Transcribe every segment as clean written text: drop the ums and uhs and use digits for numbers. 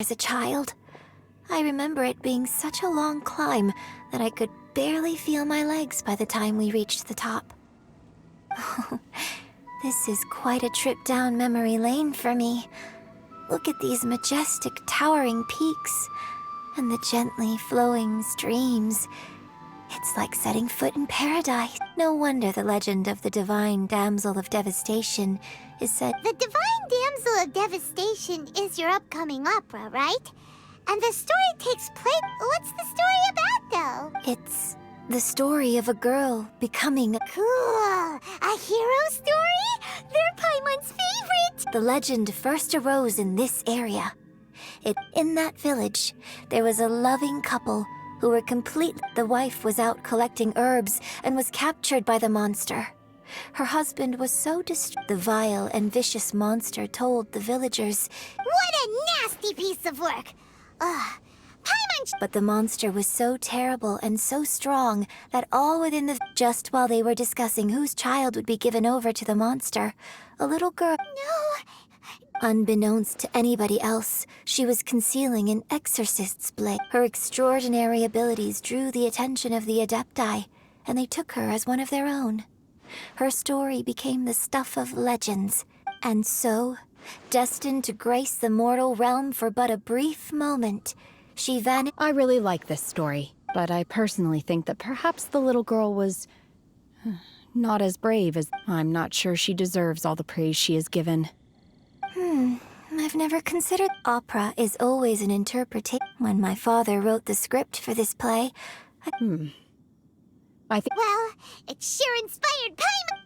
As a child, I remember it being such a long climb that I could barely feel my legs by the time we reached the top. This is quite a trip down memory lane for me. Look at these majestic, towering peaks and the gently flowing streams. It's like setting foot in paradise. No wonder the legend of the Divine Damsel of Devastation is said. The Divine Damsel of Devastation is your upcoming opera, right? And the story takes place... What's the story about, though? It's the story of a girl becoming... Cool! A hero story? They're Paimon's favorite! The legend first arose in this area. In that village, there was a loving couple who were complete. The wife was out collecting herbs and was captured by the monster. Her husband was so distraught. The vile and vicious monster told the villagers, "What a nasty piece of work! Ugh, Paimon..." But the monster was so terrible and so strong that all within the... Just while they were discussing whose child would be given over to the monster, a little girl... No... Unbeknownst to anybody else, she was concealing an exorcist's blade. Her extraordinary abilities drew the attention of the Adepti, and they took her as one of their own. Her story became the stuff of legends, and so, destined to grace the mortal realm for but a brief moment, she vanished. I really like this story, but I personally think that perhaps the little girl was... not as brave as... I'm not sure she deserves all the praise she is given. I've never considered... Opera is always an interpretation. When my father wrote the script for this play, I think... Well, it sure inspired Paimon!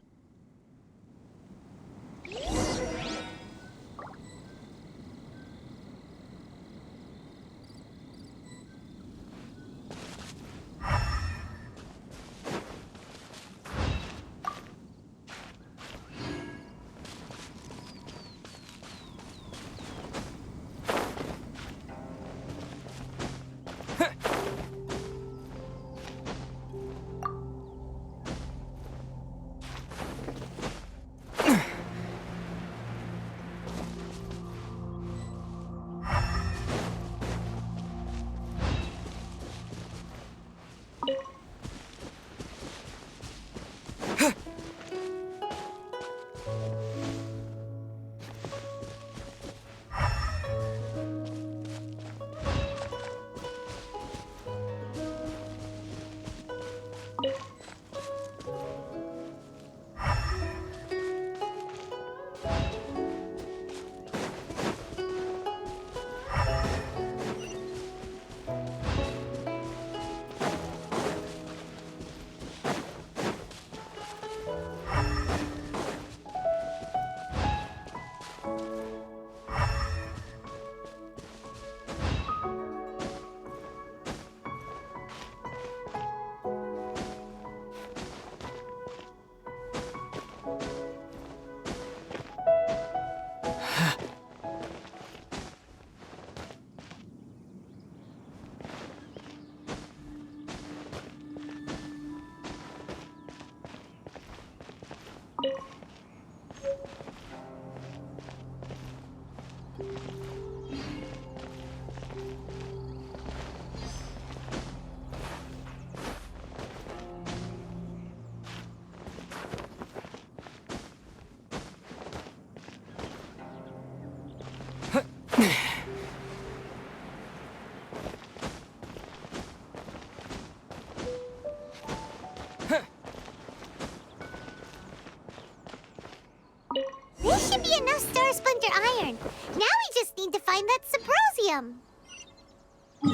This should be enough Star Splinter Iron. Now we just need to find that Subrosium.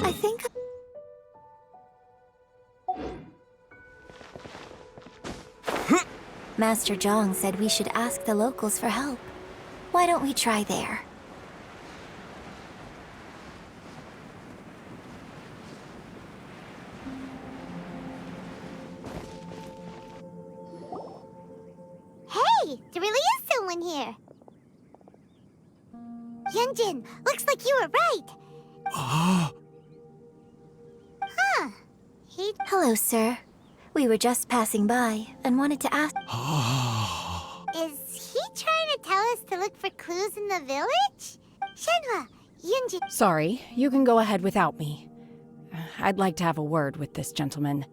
I think... Master Zhang said we should ask the locals for help. Why don't we try there? Hey, there really is someone here. Yunjin, looks like you were right. Huh. Hello, sir. We were just passing by and wanted to ask... Is he trying to tell us to look for clues in the village? Shenhua, Yunji. Sorry, you can go ahead without me. I'd like to have a word with this gentleman.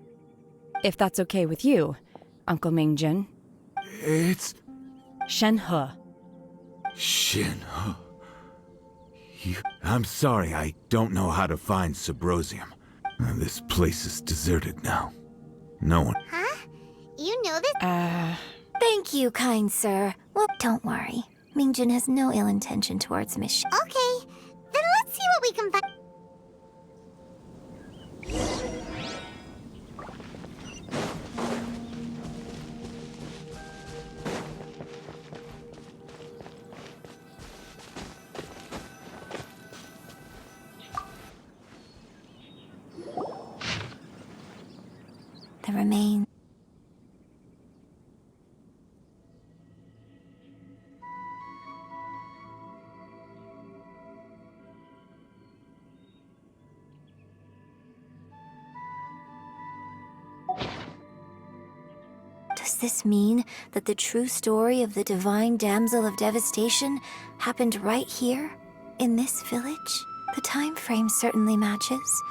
If that's okay with you, Uncle Mingjun. It's Shen-he. Shin. I'm sorry, I don't know how to find Subrosium. This place is deserted now. No one. Huh? You know this? Thank you, kind sir. Well, don't worry. Mingjun has no ill intention towards Miss Sh. Okay, then let's see what we can find. The remains. Does this mean that the true story of the divine damsel of devastation happened right here, in this village? The time frame certainly matches.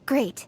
Great.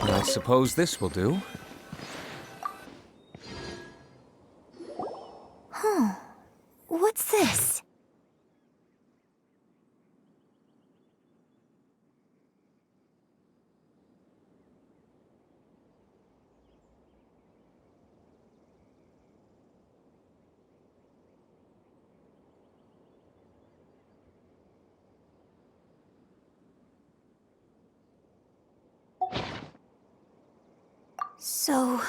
I suppose this will do. What's this? So,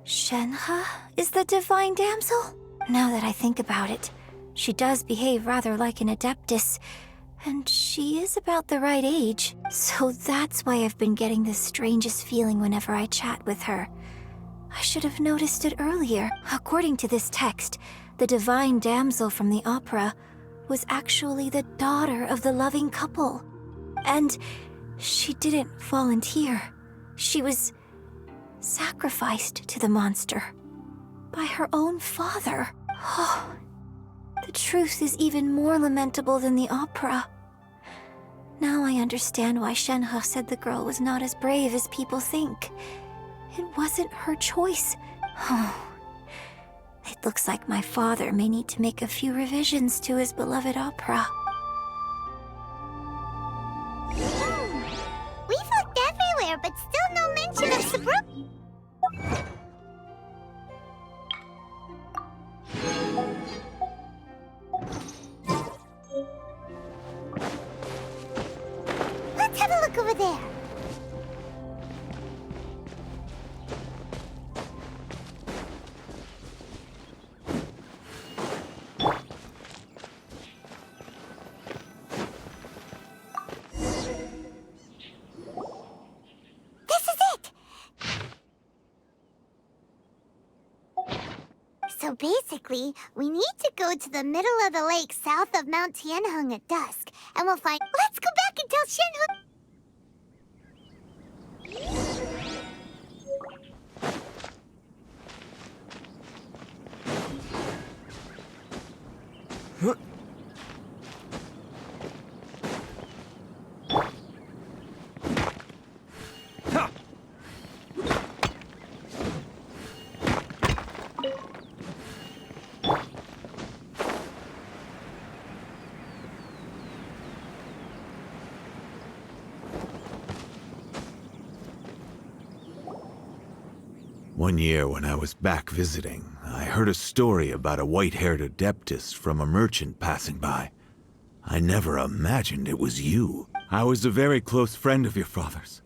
Shenhe is the divine damsel? Now that I think about it, she does behave rather like an adeptus, and she is about the right age. So that's why I've been getting the strangest feeling whenever I chat with her. I should have noticed it earlier. According to this text, the divine damsel from the opera was actually the daughter of the loving couple. And she didn't volunteer. She was sacrificed to the monster by her own father. Oh, the truth is even more lamentable than the opera. Now I understand why Shenhe said the girl was not as brave as people think. It wasn't her choice. Oh, it looks like my father may need to make a few revisions to his beloved opera. We've looked everywhere, but still no mention of Sabro... Let's have a look over there. This is it! So basically, we need to go to the middle of the lake south of Mount Tianheng at dusk, and we'll find... Let's go back and tell Shenhe... One year when I was back visiting, I heard a story about a white-haired adeptess from a merchant passing by. I never imagined it was you. I was a very close friend of your father's.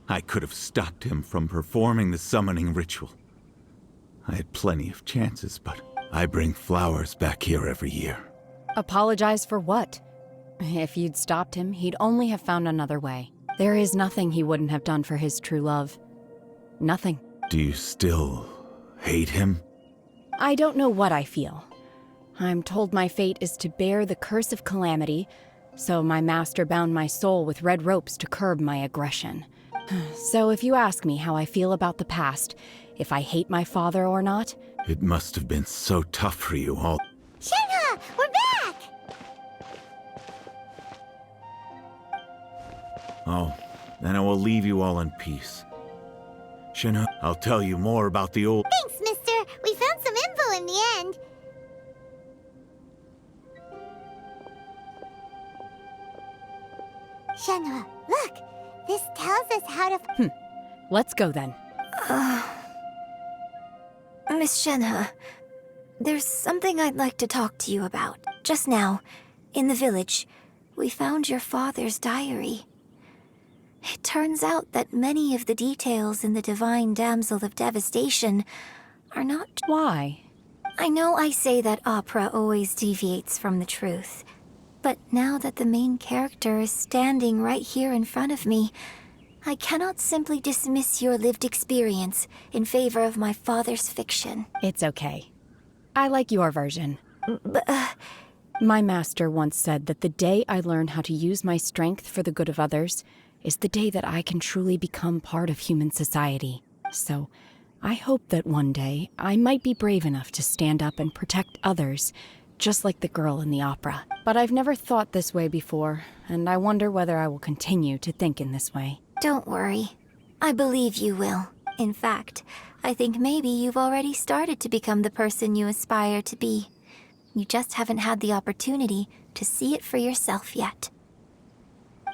I could have stopped him from performing the summoning ritual. I had plenty of chances, but I bring flowers back here every year. Apologize for what? If you'd stopped him, he'd only have found another way. There is nothing he wouldn't have done for his true love. Nothing. Do you still hate him? I don't know what I feel. I'm told my fate is to bear the curse of calamity, so my master bound my soul with red ropes to curb my aggression. So if you ask me how I feel about the past, if I hate my father or not... It must have been so tough for you all. Shenhe! We're back! Oh, then I will leave you all in peace. Shenhe, I'll tell you more about the old... Thanks, mister. We found some info in the end. Shenhe, look! This tells us how to... Let's go then. Miss Shenhe, there's something I'd like to talk to you about. Just now, in the village, we found your father's diary. It turns out that many of the details in the Divine Damsel of Devastation are not... Why? I know I say that opera always deviates from the truth, but now that the main character is standing right here in front of me, I cannot simply dismiss your lived experience in favor of my father's fiction. It's okay. I like your version. But, My master once said that the day I learn how to use my strength for the good of others is the day that I can truly become part of human society. So, I hope that one day I might be brave enough to stand up and protect others, just like the girl in the opera. But I've never thought this way before, and I wonder whether I will continue to think in this way. don't worry. I believe you will. In fact, I think maybe you've already started to become the person you aspire to be. You just haven't had the opportunity to see it for yourself yet.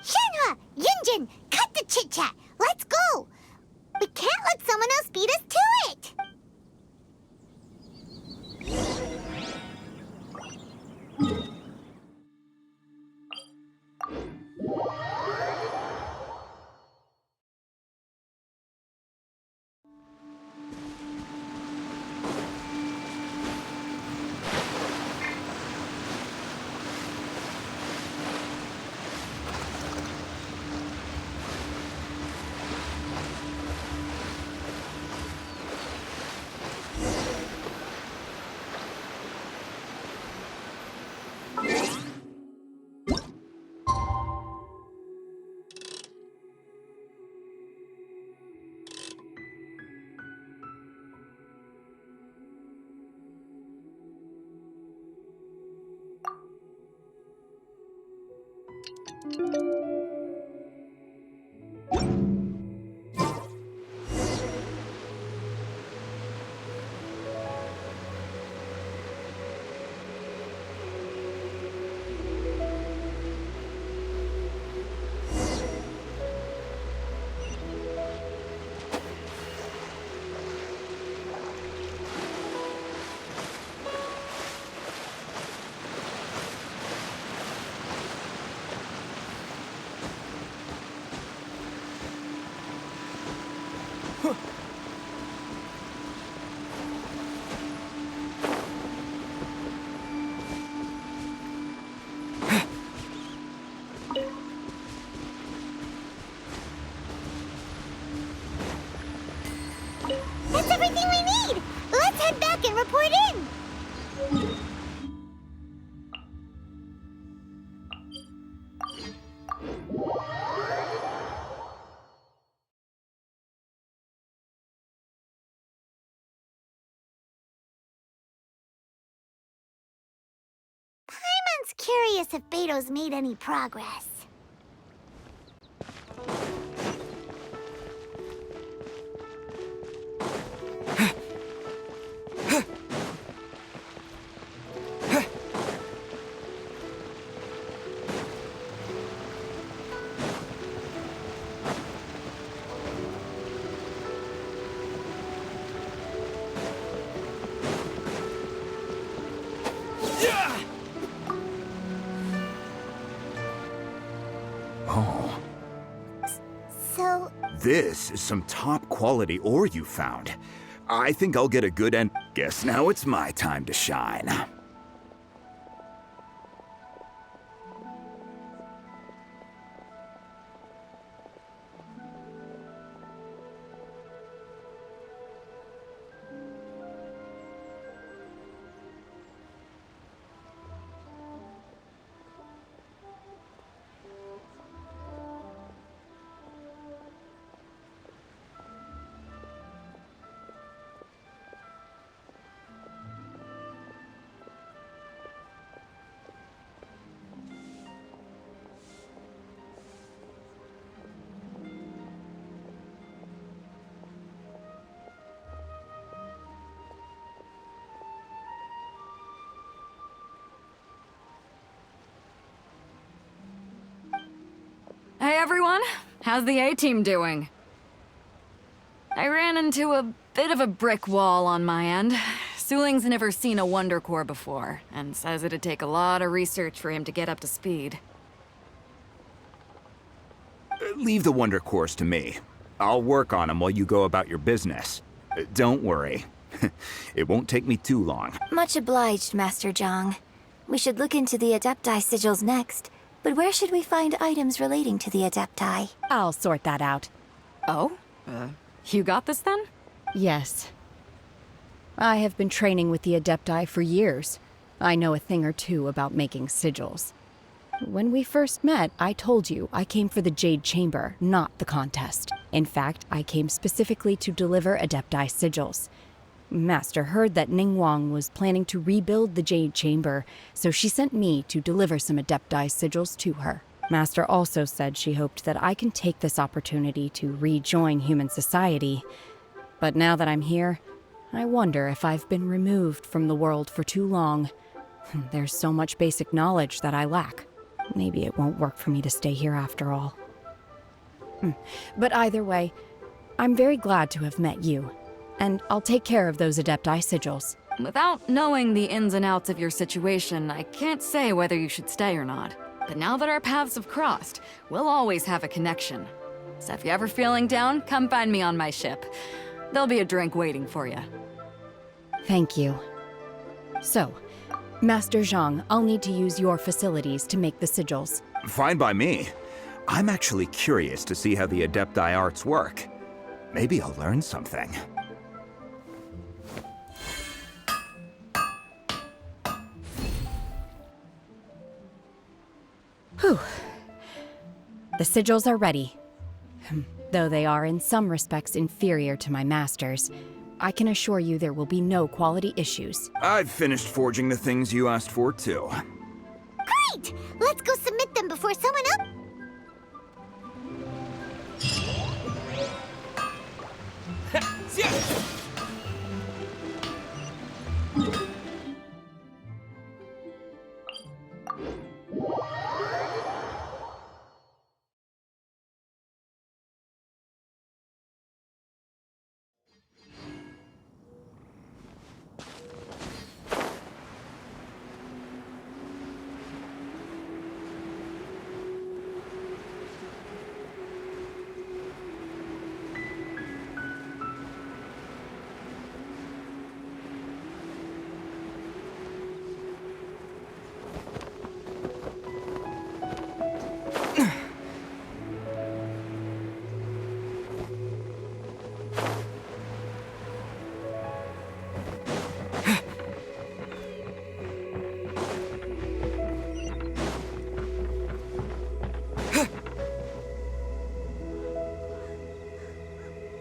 Shenhe! Yunjin! Cut the chit-chat! Let's go! We can't let someone else beat us to it! That's everything we need! Let's head back and report in! Paimon's curious if Beto's made any progress. Oh. So, This is some top quality ore you found. I think I'll get a good end. Guess now it's my time to shine. Hey everyone, how's the A-team doing? I ran into a bit of a brick wall on my end. Suling's never seen a Wonder Core before, and says it'd take a lot of research for him to get up to speed. Leave the Wonder Cores to me. I'll work on them while you go about your business. Don't worry. It won't take me too long. Much obliged, Master Zhang. We should look into the Adepti sigils next, but where should we find items relating to the Adepti? I'll sort that out. Oh? You got this then? Yes. I have been training with the Adepti for years. I know a thing or two about making sigils. When we first met, I told you I came for the Jade Chamber, not the contest. In fact, I came specifically to deliver Adepti sigils. Master heard that Ningguang was planning to rebuild the Jade Chamber, so she sent me to deliver some Adepti sigils to her. Master also said she hoped that I can take this opportunity to rejoin human society. But now that I'm here, I wonder if I've been removed from the world for too long. There's so much basic knowledge that I lack. Maybe it won't work for me to stay here after all. But either way, I'm very glad to have met you. And I'll take care of those Adepti sigils. Without knowing the ins and outs of your situation, I can't say whether you should stay or not. But now that our paths have crossed, we'll always have a connection. So if you're ever feeling down, come find me on my ship. There'll be a drink waiting for you. Thank you. So, Master Zhang, I'll need to use your facilities to make the sigils. Fine by me. I'm actually curious to see how the Adepti arts work. Maybe I'll learn something. Whew. The sigils are ready. Though they are in some respects inferior to my master's, I can assure you there will be no quality issues. I've finished forging the things you asked for, too. great! Let's go submit them before someone else...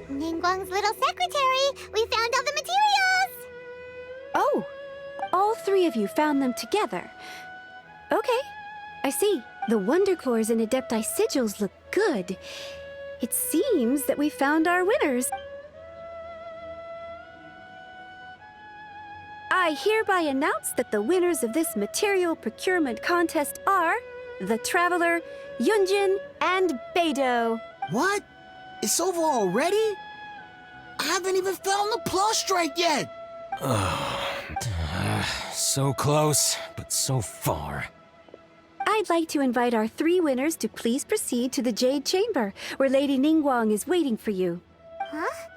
Ningguang's little secretary! We found all the materials! Oh, all three of you found them together. Okay, I see. The Wonder Cores and Adepti sigils look good. It seems that we found our winners. I hereby announce that the winners of this material procurement contest are the Traveler, Yunjin, and Beidou. What? It's over already? I haven't even found the plus strike yet! So close, but so far. I'd like to invite our three winners to please proceed to the Jade Chamber, where Lady Ningguang is waiting for you. Huh?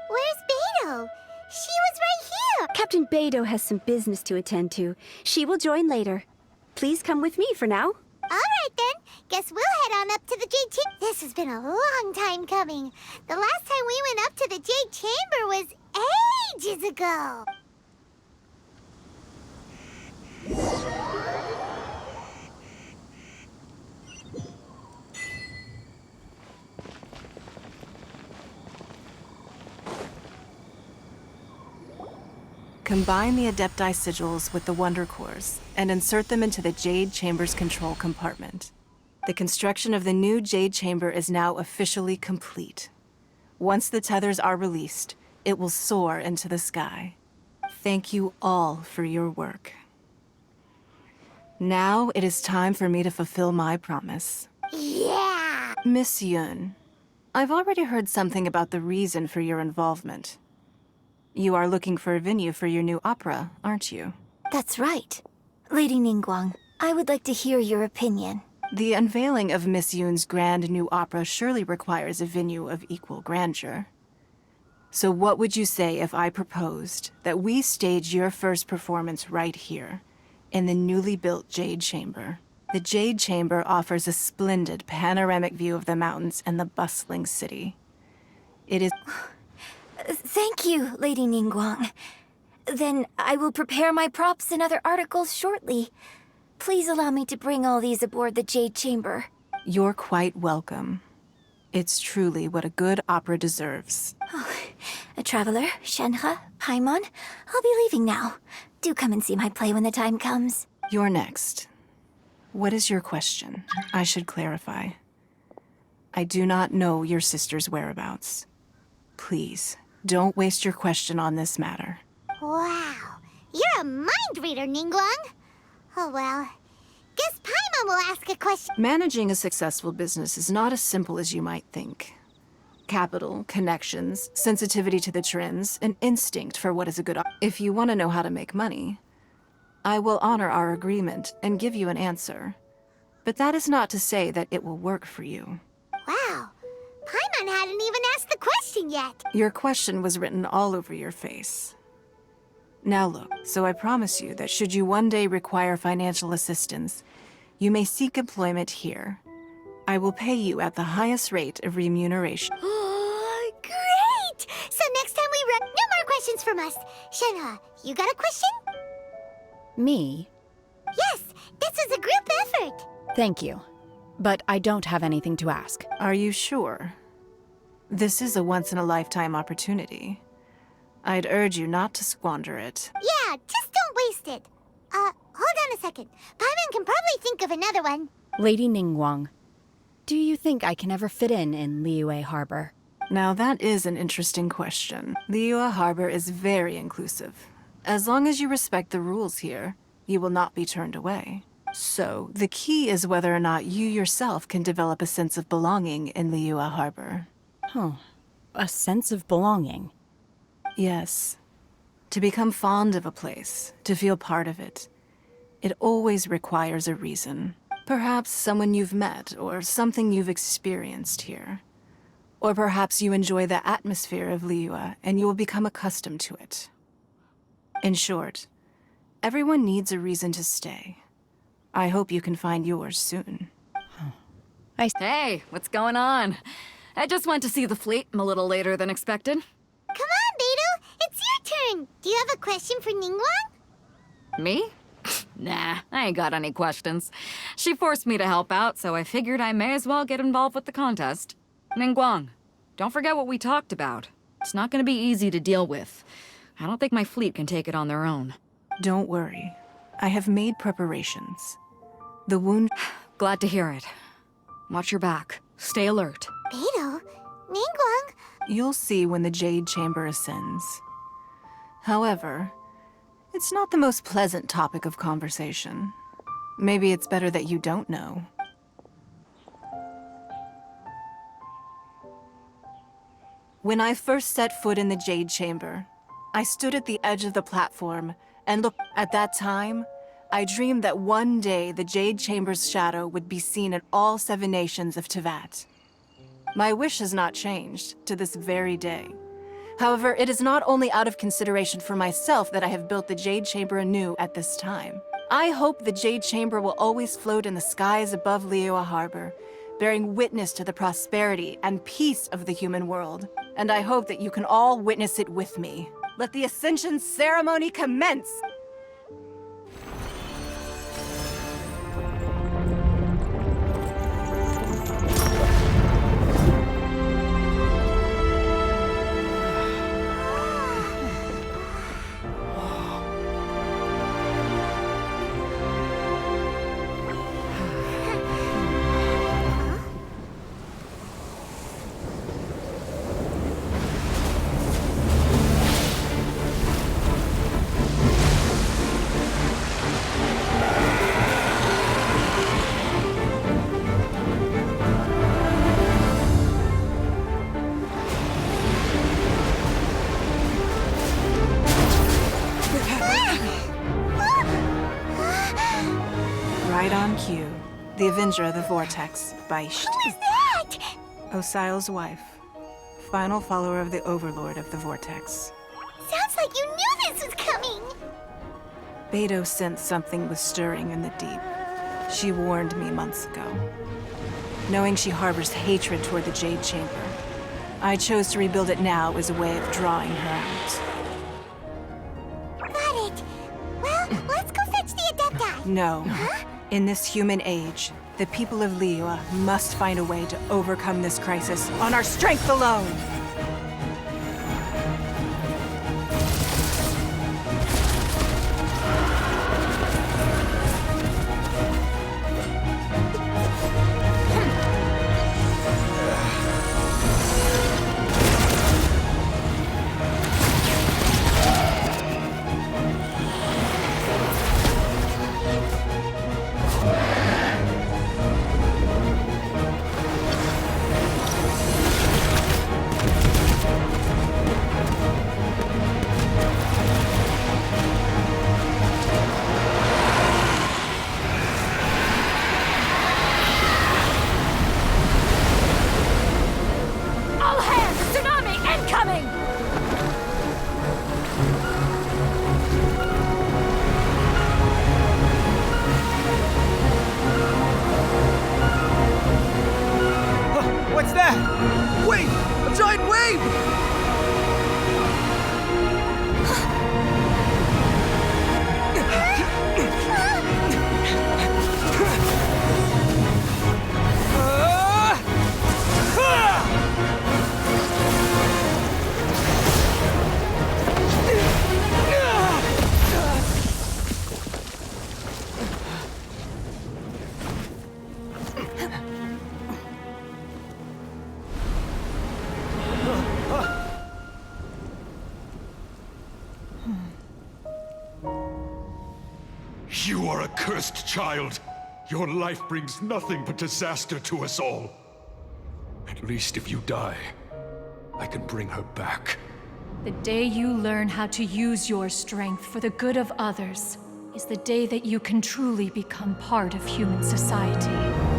Where's Beidou? She was right here! Captain Beidou has some business to attend to. She will join later. Please come with me for now. Alright then, guess we'll head on up to the Jade Chamber. This has been a long time coming. The last time we went up to the Jade Chamber was ages ago. Combine the Adepti sigils with the Wonder Cores and insert them into the Jade Chamber's control compartment. The construction of the new Jade Chamber is now officially complete. Once the tethers are released, it will soar into the sky. Thank you all for your work. Now it is time for me to fulfill my promise. Yeah! Miss Yun, I've already heard something about the reason for your involvement. You are looking for a venue for your new opera, aren't you? That's right. Lady Ningguang, I would like to hear your opinion. The unveiling of Miss Yun's grand new opera surely requires a venue of equal grandeur. So what would you say if I proposed that we stage your first performance right here, in the newly built Jade Chamber? The Jade Chamber offers a splendid panoramic view of the mountains and the bustling city. It is... Thank you, Lady Ningguang. Then I will prepare my props and other articles shortly. Please allow me to bring all these aboard the Jade Chamber. You're quite welcome. It's truly what a good opera deserves. Oh, a traveler, Shenhe, Paimon, I'll be leaving now. Do come and see my play when the time comes. You're next. What is your question? I should clarify. I do not know your sister's whereabouts. Please, don't waste your question on this matter. Wow, you're a mind reader, Ningguang. Oh well, guess Paimon will ask a question. Managing a successful business is not as simple as you might think. Capital, connections, sensitivity to the trends, an instinct for what is a good If you want to know how to make money, I will honor our agreement and give you an answer. But that is not to say that it will work for you. Wow, Paimon hadn't even asked the question yet. Your question was written all over your face. Now look, so I promise you that should you one day require financial assistance, you may seek employment here. I will pay you at the highest rate of remuneration. Oh, great! So next time we run, no more questions from us. Shenhe, you got a question? Me? Yes, this is a group effort. Thank you. But I don't have anything to ask. Are you sure? This is a once-in-a-lifetime opportunity. I'd urge you not to squander it. Yeah, just don't waste it. Hold on a second. Paimon can probably think of another one. Lady Ningguang, do you think I can ever fit in Liyue Harbor? Now that is an interesting question. Liyue Harbor is very inclusive. As long as you respect the rules here, you will not be turned away. So, the key is whether or not you yourself can develop a sense of belonging in Liyue Harbor. Oh, a sense of belonging. Yes. To become fond of a place, to feel part of it, it always requires a reason. Perhaps someone you've met, or something you've experienced here. Or perhaps you enjoy the atmosphere of Liyue, and you will become accustomed to it. In short, everyone needs a reason to stay. I hope you can find yours soon. Hey, what's going on? I just went to see the fleet. I'm a little later than expected. Come on, Beidou! It's your turn! Do you have a question for Ningguang? Me? Nah, I ain't got any questions. She forced me to help out, so I figured I may as well get involved with the contest. Ningguang, don't forget what we talked about. It's not gonna be easy to deal with. I don't think my fleet can take it on their own. Don't worry. I have made preparations. The wound... Glad to hear it. Watch your back. Stay alert. Beidou? Ningguang? You'll see when the Jade Chamber ascends. However, it's not the most pleasant topic of conversation. Maybe it's better that you don't know. When I first set foot in the Jade Chamber, I stood at the edge of the platform and looked. At that time, I dreamed that one day the Jade Chamber's shadow would be seen in all 7 nations of Teyvat. My wish has not changed to this very day. However, it is not only out of consideration for myself that I have built the Jade Chamber anew at this time. I hope the Jade Chamber will always float in the skies above Liyue Harbor, bearing witness to the prosperity and peace of the human world. And I hope that you can all witness it with me. Let the Ascension ceremony commence! Right on cue. The Avenger of the Vortex, Beisht. Who is that? Osial's wife. Final follower of the Overlord of the Vortex. Sounds like you knew this was coming! Beidou sensed something was stirring in the deep. She warned me months ago. Knowing she harbors hatred toward the Jade Chamber, I chose to rebuild it now as a way of drawing her out. Got it. Well, let's go fetch the Adepti. No. In this human age, the people of Liyue must find a way to overcome this crisis on our strength alone! You are a cursed child. Your life brings nothing but disaster to us all. At least if you die, I can bring her back. The day you learn how to use your strength for the good of others is the day that you can truly become part of human society.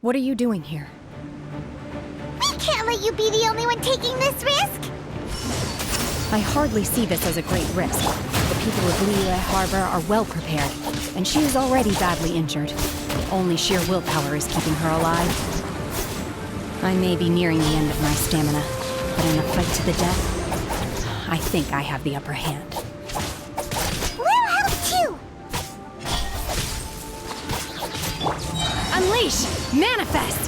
What are you doing here? We can't let you be the only one taking this risk! I hardly see this as a great risk. The people of Liyue Harbor are well prepared, and she is already badly injured. Only sheer willpower is keeping her alive. I may be nearing the end of my stamina, but in a fight to the death, I think I have the upper hand. We'll help too! Unleash! Manifest!